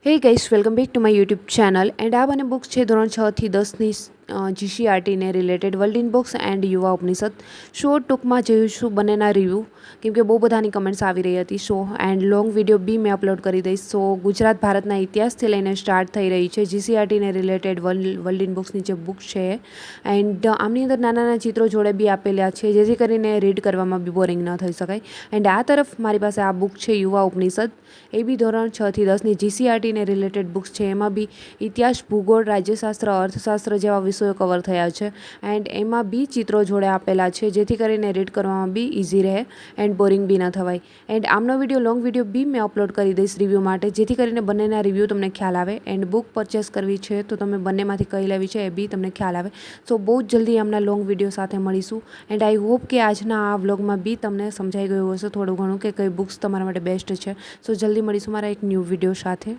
હે guys, welcome back to my YouTube channel and આ બંને બુક્સ છે ધોરણ 6 થી 10ની જીસીઆરટીને related world in books and Yuva Upanishad. Show ટૂંકમાં જોઈશું બંનેના રિવ્યૂ, કેમકે બહુ બધાની કમેન્ટ્સ આવી રહી હતી શો એન્ડ લોંગ વિડીયો બી મેં અપલોડ કરી દઈશ. સો ગુજરાત ભારતના ઇતિહાસથી લઈને સ્ટાર્ટ થઈ રહી છે જીસીઆરટીને રિલેટેડ વર્લ્ડ ઇન બુક્સની જે બુક છે એન્ડ આમની અંદર નાના નાના ચિત્રો જોડે બી આપેલા છે જેથી કરીને રીડ કરવામાં બી બોરિંગ ન થઈ શકાય. એન્ડ આ તરફ મારી પાસે આ બુક છે યુવા ઉપનિષદ, એ બી ધોરણ 6 થી 10ની જીસીઆરટીને રિલેટેડ બુક્સ છે. એમાં બી ઇતિહાસ, ભૂગોળ, રાજ્યશાસ્ત્ર, અર્થશાસ્ત્ર જેવા વિષયો કવર થયા છે એન્ડ એમાં બી ચિત્રો જોડે આપેલા છે જેથી કરીને રીડ કરવામાં બી ઇઝી રહે એન્ડ બોરિંગ બી ન થવાય. એન્ડ આમનો વિડીયો લોંગ વિડીયો બી મેં અપલોડ કરી દઈશ રિવ્યૂ માટે, જેથી કરીને બંનેના રિવ્યૂ તમને ખ્યાલ આવે એન્ડ બુક પરચેસ કરવી છે તો તમે બંનેમાંથી કઈ લેવી છે એ બી તમને ખ્યાલ આવે. સો બહુ જ જલ્દી આમના લોંગ વિડીયો સાથે મળીશું એન્ડ આઈ હોપ કે આજના આ વ્લોગમાં બી તમને સમજાઈ ગયું હશે થોડું ઘણું કે કઈ બુક્સ તમારા માટે બેસ્ટ છે. સો જલ્દી મળીશું મારા એક ન્યૂ વિડીયો સાથે.